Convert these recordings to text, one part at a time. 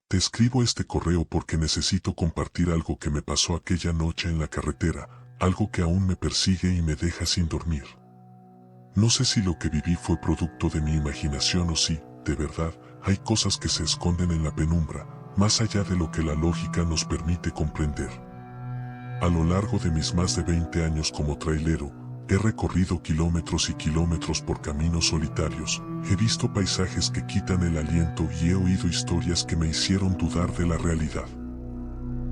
Te escribo este correo porque necesito compartir algo que me pasó aquella noche en la carretera, algo que aún me persigue y me deja sin dormir. No sé si lo que viví fue producto de mi imaginación o si, de verdad, hay cosas que se esconden en la penumbra, más allá de lo que la lógica nos permite comprender. A lo largo de mis más de 20 años como trailero, he recorrido kilómetros y kilómetros por caminos solitarios, he visto paisajes que quitan el aliento y he oído historias que me hicieron dudar de la realidad.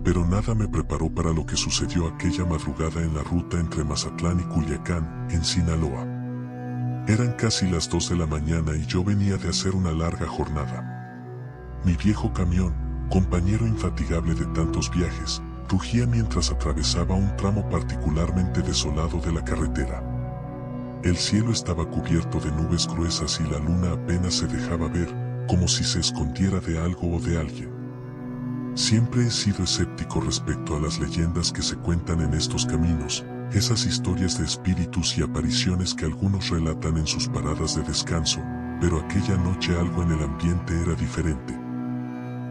Pero nada me preparó para lo que sucedió aquella madrugada en la ruta entre Mazatlán y Culiacán, en Sinaloa. Eran casi las 2 de la mañana y yo venía de hacer una larga jornada. Mi viejo camión, compañero infatigable de tantos viajes, rugía mientras atravesaba un tramo particularmente desolado de la carretera. El cielo estaba cubierto de nubes gruesas y la luna apenas se dejaba ver, como si se escondiera de algo o de alguien. Siempre he sido escéptico respecto a las leyendas que se cuentan en estos caminos, esas historias de espíritus y apariciones que algunos relatan en sus paradas de descanso, pero aquella noche algo en el ambiente era diferente.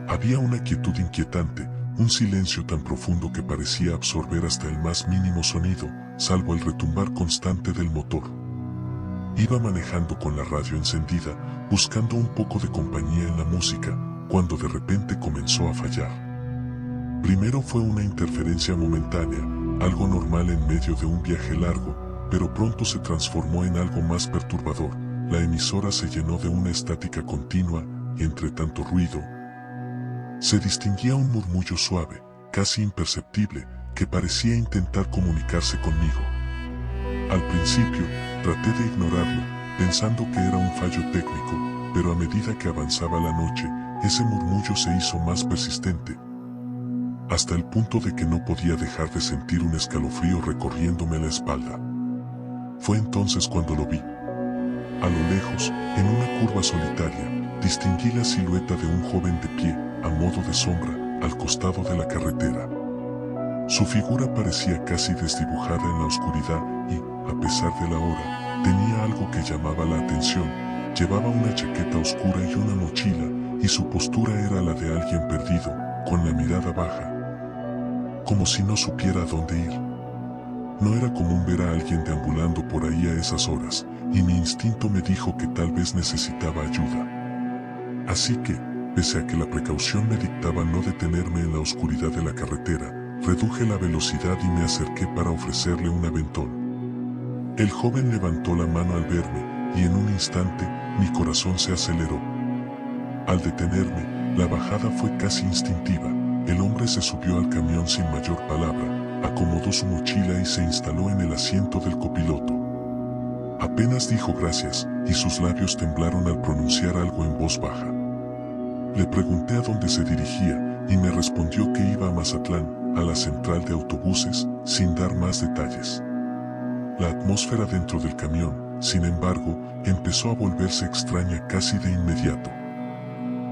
Había una quietud inquietante, un silencio tan profundo que parecía absorber hasta el más mínimo sonido, salvo el retumbar constante del motor. Iba manejando con la radio encendida, buscando un poco de compañía en la música, cuando de repente comenzó a fallar. Primero fue una interferencia momentánea, algo normal en medio de un viaje largo, pero pronto se transformó en algo más perturbador. La emisora se llenó de una estática continua, y entre tanto ruido, se distinguía un murmullo suave, casi imperceptible, que parecía intentar comunicarse conmigo. Al principio, traté de ignorarlo, pensando que era un fallo técnico, pero a medida que avanzaba la noche, ese murmullo se hizo más persistente, hasta el punto de que no podía dejar de sentir un escalofrío recorriéndome la espalda. Fue entonces cuando lo vi. A lo lejos, en una curva solitaria, distinguí la silueta de un joven de pie, a modo de sombra, al costado de la carretera. Su figura parecía casi desdibujada en la oscuridad y, a pesar de la hora, tenía algo que llamaba la atención. Llevaba una chaqueta oscura y una mochila, y su postura era la de alguien perdido, con la mirada baja, como si no supiera a dónde ir. No era común ver a alguien deambulando por ahí a esas horas, y mi instinto me dijo que tal vez necesitaba ayuda. Así que, pese a que la precaución me dictaba no detenerme en la oscuridad de la carretera, reduje la velocidad y me acerqué para ofrecerle un aventón. El joven levantó la mano al verme, y en un instante, mi corazón se aceleró. Al detenerme, la bajada fue casi instintiva. El hombre se subió al camión sin mayor palabra, acomodó su mochila y se instaló en el asiento del copiloto. Apenas dijo gracias, y sus labios temblaron al pronunciar algo en voz baja. Le pregunté a dónde se dirigía, y me respondió que iba a Mazatlán, a la central de autobuses, sin dar más detalles. La atmósfera dentro del camión, sin embargo, empezó a volverse extraña casi de inmediato.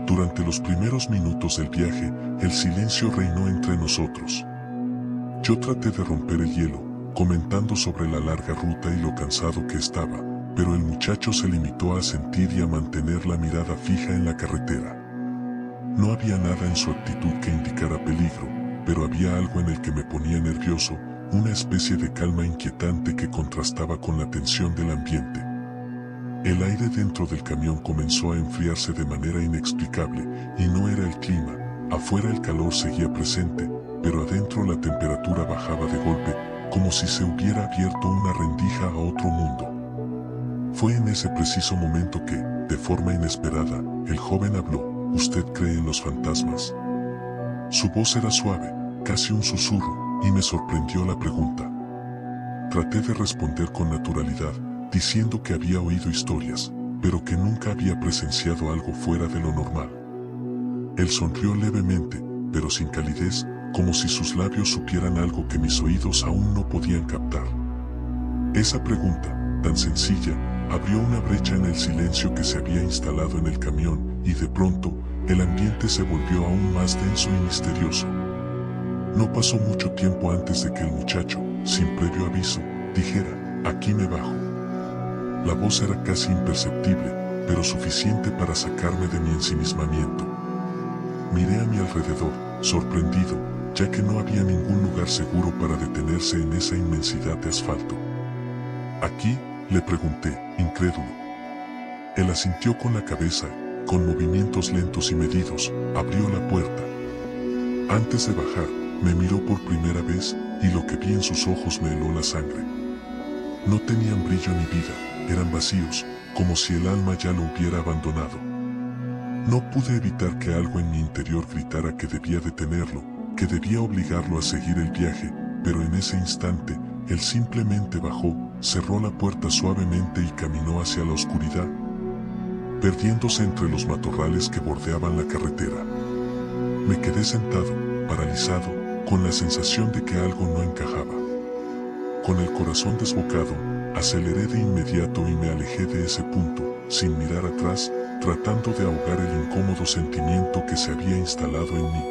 Durante los primeros minutos del viaje, el silencio reinó entre nosotros. Yo traté de romper el hielo, comentando sobre la larga ruta y lo cansado que estaba, pero el muchacho se limitó a sentir y a mantener la mirada fija en la carretera. No había nada en su actitud que indicara peligro, pero había algo en el que me ponía nervioso, una especie de calma inquietante que contrastaba con la tensión del ambiente. El aire dentro del camión comenzó a enfriarse de manera inexplicable, y no era el clima. Afuera el calor seguía presente, pero adentro la temperatura bajaba de golpe, como si se hubiera abierto una rendija a otro mundo. Fue en ese preciso momento que, de forma inesperada, el joven habló. ¿Usted cree en los fantasmas? Su voz era suave, casi un susurro, y me sorprendió la pregunta. Traté de responder con naturalidad, diciendo que había oído historias, pero que nunca había presenciado algo fuera de lo normal. Él sonrió levemente, pero sin calidez, como si sus labios supieran algo que mis oídos aún no podían captar. Esa pregunta, tan sencilla, abrió una brecha en el silencio que se había instalado en el camión, y de pronto, el ambiente se volvió aún más denso y misterioso. No pasó mucho tiempo antes de que el muchacho, sin previo aviso, dijera, «Aquí me bajo». La voz era casi imperceptible, pero suficiente para sacarme de mi ensimismamiento. Miré a mi alrededor, sorprendido, ya que no había ningún lugar seguro para detenerse en esa inmensidad de asfalto. ¿Aquí?, le pregunté, incrédulo. Él asintió con la cabeza, con movimientos lentos y medidos, abrió la puerta. Antes de bajar, me miró por primera vez, y lo que vi en sus ojos me heló la sangre. No tenían brillo ni vida, eran vacíos, como si el alma ya lo hubiera abandonado. No pude evitar que algo en mi interior gritara que debía detenerlo, que debía obligarlo a seguir el viaje, pero en ese instante, él simplemente bajó, cerró la puerta suavemente y caminó hacia la oscuridad, perdiéndose entre los matorrales que bordeaban la carretera. Me quedé sentado, paralizado, con la sensación de que algo no encajaba. Con el corazón desbocado, aceleré de inmediato y me alejé de ese punto, sin mirar atrás, tratando de ahogar el incómodo sentimiento que se había instalado en mí.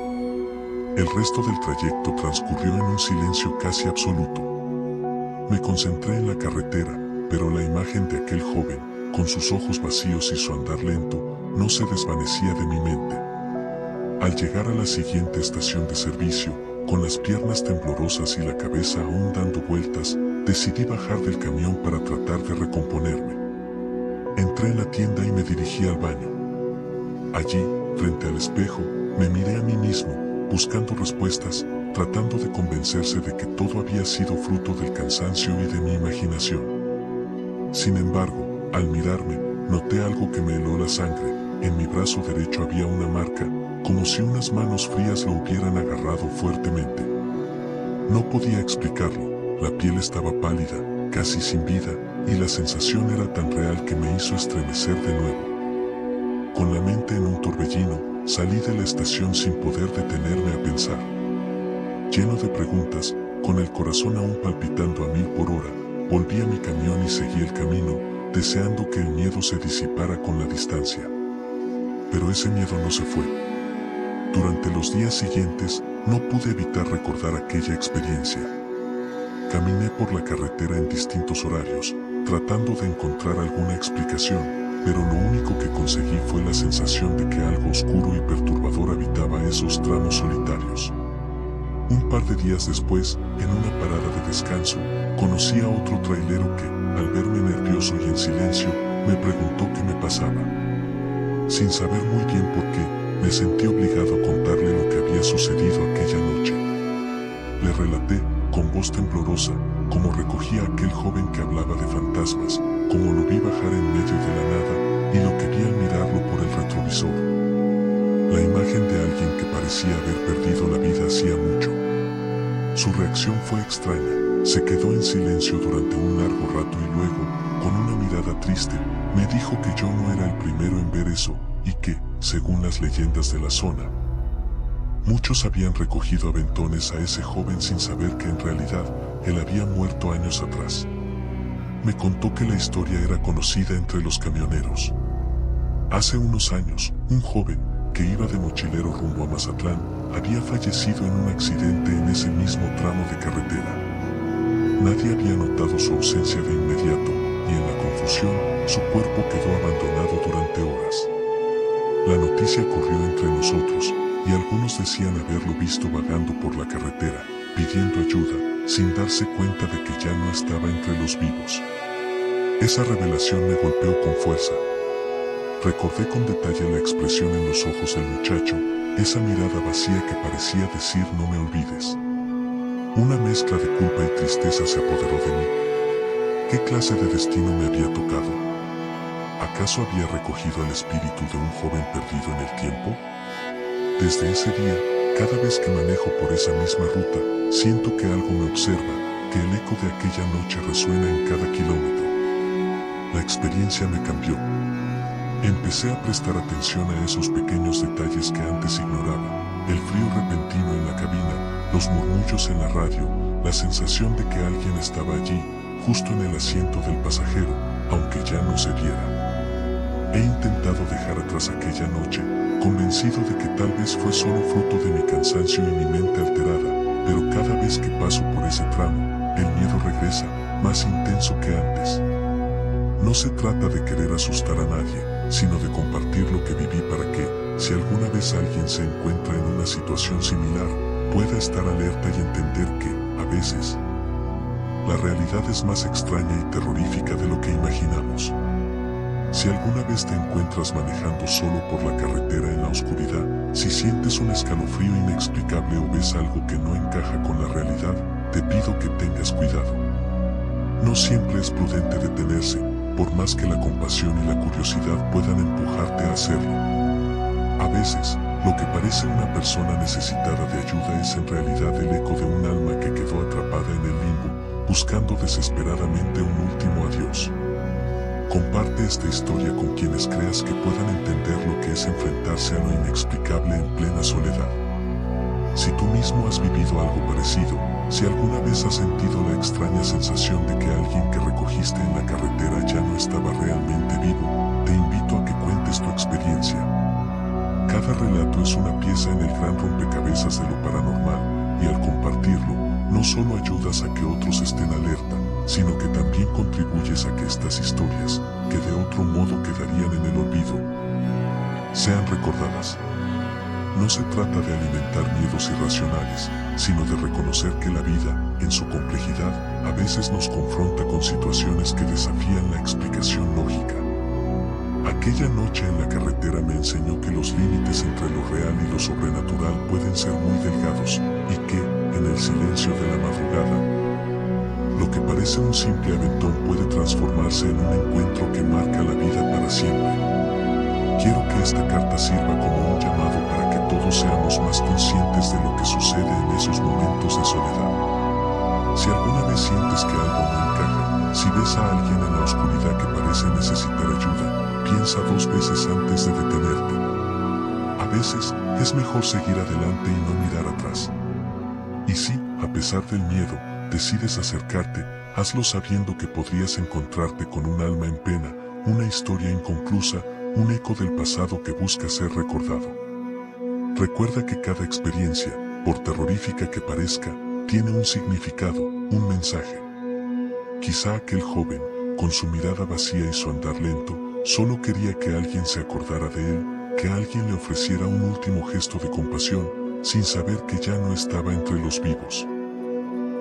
El resto del trayecto transcurrió en un silencio casi absoluto. Me concentré en la carretera, pero la imagen de aquel joven, con sus ojos vacíos y su andar lento, no se desvanecía de mi mente. Al llegar a la siguiente estación de servicio, con las piernas temblorosas y la cabeza aún dando vueltas, decidí bajar del camión para tratar de recomponerme. Entré en la tienda y me dirigí al baño. Allí, frente al espejo, me miré a mí mismo, buscando respuestas, tratando de convencerse de que todo había sido fruto del cansancio y de mi imaginación. Sin embargo, al mirarme, noté algo que me heló la sangre. En mi brazo derecho había una marca, como si unas manos frías lo hubieran agarrado fuertemente. No podía explicarlo, la piel estaba pálida, casi sin vida, y la sensación era tan real que me hizo estremecer de nuevo. Con la mente en un torbellino, salí de la estación sin poder detenerme a pensar. Lleno de preguntas, con el corazón aún palpitando a 1000 por hora, volví a mi camión y seguí el camino, deseando que el miedo se disipara con la distancia. Pero ese miedo no se fue. Durante los días siguientes, no pude evitar recordar aquella experiencia. Caminé por la carretera en distintos horarios, tratando de encontrar alguna explicación, pero lo único que conseguí fue la sensación de que algo oscuro y perturbador habitaba esos tramos solitarios. Un par de días después, en una parada de descanso, conocí a otro trailero que, al verme nervioso y en silencio, me preguntó qué me pasaba. Sin saber muy bien por qué, me sentí obligado a contarle lo que había sucedido aquella noche. Le relaté, con voz temblorosa, cómo recogía a aquel joven que hablaba de fantasmas, cómo lo vi bajar en medio de la nada, y lo que vi al mirarlo por el retrovisor. La imagen de alguien que parecía haber perdido la vida hacía mucho. Su reacción fue extraña, se quedó en silencio durante un largo rato y luego, con una mirada triste, me dijo que yo no era el primero en ver eso, y que, según las leyendas de la zona, muchos habían recogido aventones a ese joven sin saber que en realidad, él había muerto años atrás. Me contó que la historia era conocida entre los camioneros. Hace unos años, un joven, que iba de mochilero rumbo a Mazatlán, había fallecido en un accidente en ese mismo tramo de carretera. Nadie había notado su ausencia de inmediato, y en la confusión, su cuerpo quedó abandonado durante horas. La noticia corrió entre nosotros, y algunos decían haberlo visto vagando por la carretera, pidiendo ayuda, sin darse cuenta de que ya no estaba entre los vivos. Esa revelación me golpeó con fuerza. Recordé con detalle la expresión en los ojos del muchacho, esa mirada vacía que parecía decir no me olvides. Una mezcla de culpa y tristeza se apoderó de mí. ¿Qué clase de destino me había tocado? ¿Acaso había recogido el espíritu de un joven perdido en el tiempo? Desde ese día, cada vez que manejo por esa misma ruta, siento que algo me observa, que el eco de aquella noche resuena en cada kilómetro. La experiencia me cambió. Empecé a prestar atención a esos pequeños detalles que antes ignoraba, el frío repentino en la cabina, los murmullos en la radio, la sensación de que alguien estaba allí, justo en el asiento del pasajero, aunque ya no se viera. He intentado dejar atrás aquella noche, convencido de que tal vez fue solo fruto de mi cansancio y mi mente alterada, pero cada vez que paso por ese tramo, el miedo regresa, más intenso que antes. No se trata de querer asustar a nadie, sino de compartir lo que viví para que, si alguna vez alguien se encuentra en una situación similar, pueda estar alerta y entender que, a veces, la realidad es más extraña y terrorífica de lo que imaginamos. Si alguna vez te encuentras manejando solo por la carretera en la oscuridad, si sientes un escalofrío inexplicable o ves algo que no encaja con la realidad, te pido que tengas cuidado. No siempre es prudente detenerse, por más que la compasión y la curiosidad puedan empujarte a hacerlo. A veces, lo que parece una persona necesitada de ayuda es en realidad el eco de un alma que quedó atrapada en el limbo, buscando desesperadamente un último adiós. Comparte esta historia con quienes creas que puedan entender lo que es enfrentarse a lo inexplicable en plena soledad. Si tú mismo has vivido algo parecido, si alguna vez has sentido la extraña sensación de que alguien que recogiste en la carretera ya no estaba realmente vivo, te invito a que cuentes tu experiencia. Cada relato es una pieza en el gran rompecabezas de lo paranormal, y al compartirlo, no solo ayudas a que otros estén alerta, sino que también contribuyes a que estas historias, que de otro modo quedarían en el olvido, sean recordadas. No se trata de alimentar miedos irracionales, sino de reconocer que la vida, en su complejidad, a veces nos confronta con situaciones que desafían la explicación lógica. Aquella noche en la carretera me enseñó que los límites entre lo real y lo sobrenatural pueden ser muy delgados, y que, en el silencio de la madrugada, lo que parece un simple aventón puede transformarse en un encuentro que marca la vida para siempre. Quiero que esta carta sirva como un llamado para que todos seamos más conscientes de lo que sucede en esos momentos de soledad. Si alguna vez sientes que algo no encaja, si ves a alguien en la oscuridad que parece necesitar ayuda, piensa 2 veces antes de detenerte. A veces, es mejor seguir adelante y no mirar atrás. Y si, a pesar del miedo, decides acercarte, hazlo sabiendo que podrías encontrarte con un alma en pena, una historia inconclusa, un eco del pasado que busca ser recordado. Recuerda que cada experiencia, por terrorífica que parezca, tiene un significado, un mensaje. Quizá aquel joven, con su mirada vacía y su andar lento, solo quería que alguien se acordara de él, que alguien le ofreciera un último gesto de compasión, sin saber que ya no estaba entre los vivos.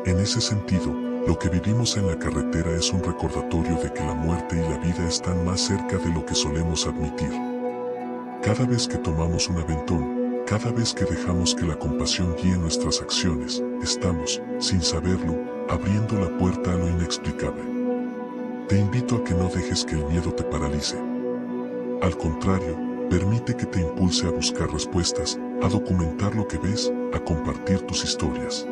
En ese sentido, lo que vivimos en la carretera es un recordatorio de que la muerte y la vida están más cerca de lo que solemos admitir. Cada vez que tomamos un aventón, cada vez que dejamos que la compasión guíe nuestras acciones, estamos, sin saberlo, abriendo la puerta a lo inexplicable. Te invito a que no dejes que el miedo te paralice. Al contrario, permite que te impulse a buscar respuestas, a documentar lo que ves, a compartir tus historias.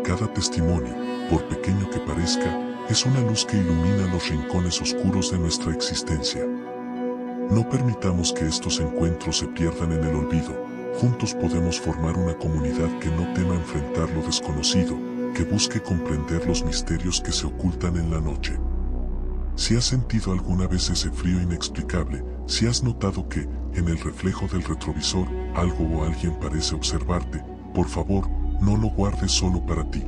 Cada testimonio, por pequeño que parezca, es una luz que ilumina los rincones oscuros de nuestra existencia. No permitamos que estos encuentros se pierdan en el olvido. Juntos podemos formar una comunidad que no tema enfrentar lo desconocido, que busque comprender los misterios que se ocultan en la noche. Si has sentido alguna vez ese frío inexplicable, si has notado que, en el reflejo del retrovisor, algo o alguien parece observarte, por favor, no lo guardes solo para ti.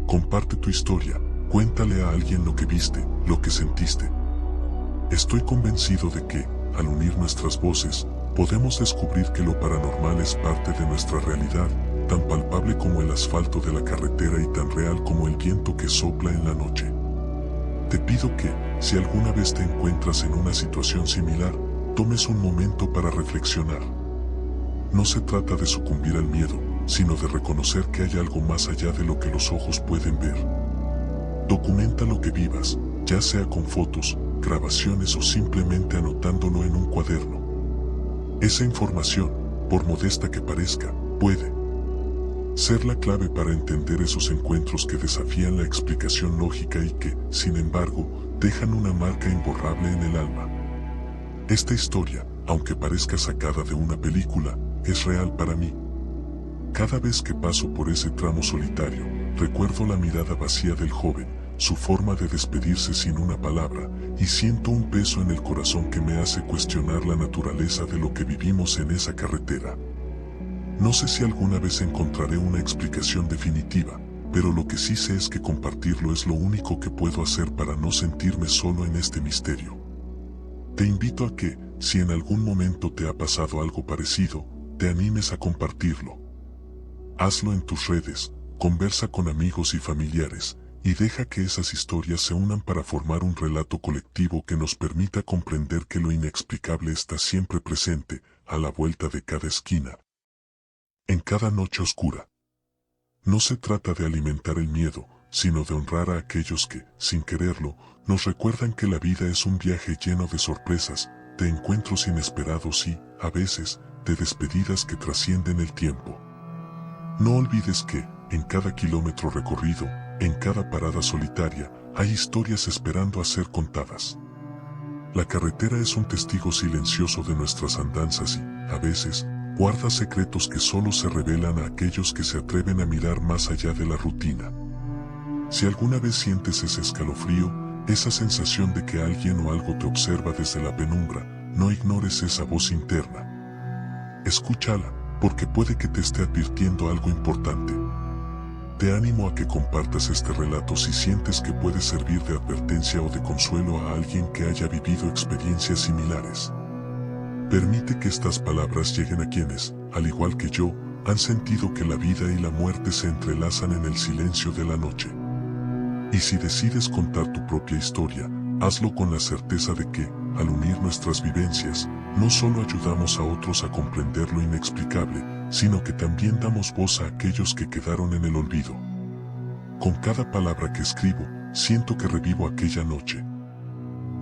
Comparte tu historia, cuéntale a alguien lo que viste, lo que sentiste. Estoy convencido de que, al unir nuestras voces, podemos descubrir que lo paranormal es parte de nuestra realidad, tan palpable como el asfalto de la carretera y tan real como el viento que sopla en la noche. Te pido que, si alguna vez te encuentras en una situación similar, tomes un momento para reflexionar. No se trata de sucumbir al miedo, sino de reconocer que hay algo más allá de lo que los ojos pueden ver. Documenta lo que vivas, ya sea con fotos, grabaciones o simplemente anotándolo en un cuaderno. Esa información, por modesta que parezca, puede ser la clave para entender esos encuentros que desafían la explicación lógica y que, sin embargo, dejan una marca imborrable en el alma. Esta historia, aunque parezca sacada de una película, es real para mí. Cada vez que paso por ese tramo solitario, recuerdo la mirada vacía del joven, su forma de despedirse sin una palabra, y siento un peso en el corazón que me hace cuestionar la naturaleza de lo que vivimos en esa carretera. No sé si alguna vez encontraré una explicación definitiva, pero lo que sí sé es que compartirlo es lo único que puedo hacer para no sentirme solo en este misterio. Te invito a que, si en algún momento te ha pasado algo parecido, te animes a compartirlo. Hazlo en tus redes, conversa con amigos y familiares, y deja que esas historias se unan para formar un relato colectivo que nos permita comprender que lo inexplicable está siempre presente, a la vuelta de cada esquina. En cada noche oscura. No se trata de alimentar el miedo, sino de honrar a aquellos que, sin quererlo, nos recuerdan que la vida es un viaje lleno de sorpresas, de encuentros inesperados y, a veces, de despedidas que trascienden el tiempo. No olvides que, en cada kilómetro recorrido, en cada parada solitaria, hay historias esperando a ser contadas. La carretera es un testigo silencioso de nuestras andanzas y, a veces, guarda secretos que solo se revelan a aquellos que se atreven a mirar más allá de la rutina. Si alguna vez sientes ese escalofrío, esa sensación de que alguien o algo te observa desde la penumbra, no ignores esa voz interna. Escúchala, porque puede que te esté advirtiendo algo importante. Te animo a que compartas este relato si sientes que puede servir de advertencia o de consuelo a alguien que haya vivido experiencias similares. Permite que estas palabras lleguen a quienes, al igual que yo, han sentido que la vida y la muerte se entrelazan en el silencio de la noche. Y si decides contar tu propia historia, hazlo con la certeza de que, al unir nuestras vivencias, no solo ayudamos a otros a comprender lo inexplicable, sino que también damos voz a aquellos que quedaron en el olvido. Con cada palabra que escribo, siento que revivo aquella noche.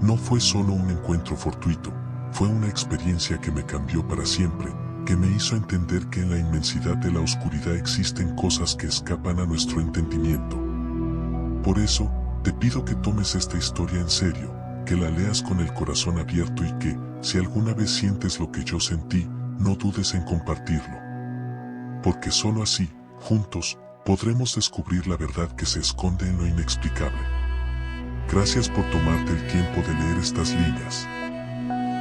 No fue solo un encuentro fortuito, fue una experiencia que me cambió para siempre, que me hizo entender que en la inmensidad de la oscuridad existen cosas que escapan a nuestro entendimiento. Por eso, te pido que tomes esta historia en serio, que la leas con el corazón abierto y que, si alguna vez sientes lo que yo sentí, no dudes en compartirlo. Porque solo así, juntos, podremos descubrir la verdad que se esconde en lo inexplicable. Gracias por tomarte el tiempo de leer estas líneas.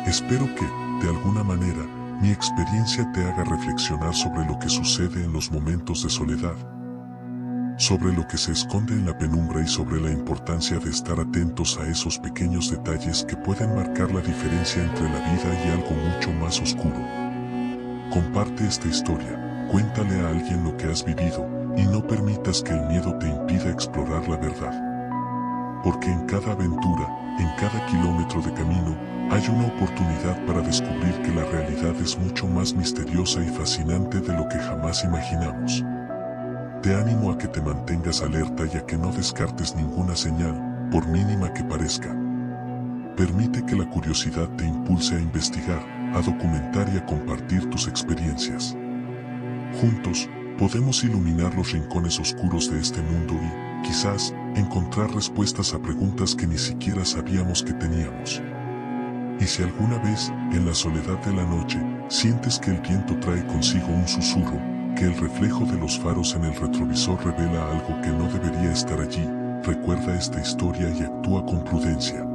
Espero que, de alguna manera, mi experiencia te haga reflexionar sobre lo que sucede en los momentos de soledad, sobre lo que se esconde en la penumbra y sobre la importancia de estar atentos a esos pequeños detalles que pueden marcar la diferencia entre la vida y algo mucho más oscuro. Comparte esta historia, cuéntale a alguien lo que has vivido, y no permitas que el miedo te impida explorar la verdad. Porque en cada aventura, en cada kilómetro de camino, hay una oportunidad para descubrir que la realidad es mucho más misteriosa y fascinante de lo que jamás imaginamos. Te animo a que te mantengas alerta y a que no descartes ninguna señal, por mínima que parezca. Permite que la curiosidad te impulse a investigar, a documentar y a compartir tus experiencias. Juntos, podemos iluminar los rincones oscuros de este mundo y, quizás, encontrar respuestas a preguntas que ni siquiera sabíamos que teníamos. Y si alguna vez, en la soledad de la noche, sientes que el viento trae consigo un susurro, que el reflejo de los faros en el retrovisor revela algo que no debería estar allí, recuerda esta historia y actúa con prudencia.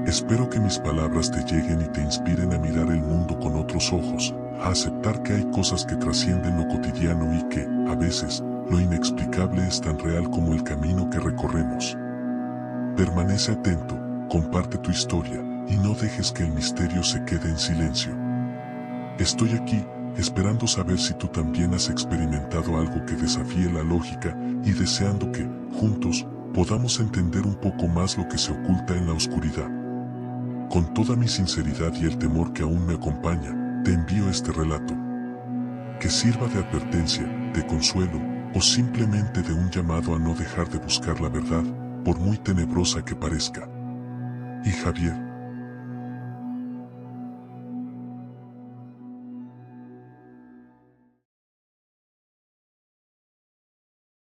Espero que mis palabras te lleguen y te inspiren a mirar el mundo con otros ojos, a aceptar que hay cosas que trascienden lo cotidiano y que, a veces, lo inexplicable es tan real como el camino que recorremos. Permanece atento, comparte tu historia, y no dejes que el misterio se quede en silencio. Estoy aquí, esperando saber si tú también has experimentado algo que desafíe la lógica y deseando que, juntos, podamos entender un poco más lo que se oculta en la oscuridad. Con toda mi sinceridad y el temor que aún me acompaña, te envío este relato. Que sirva de advertencia, de consuelo, o simplemente de un llamado a no dejar de buscar la verdad, por muy tenebrosa que parezca. Y Javier.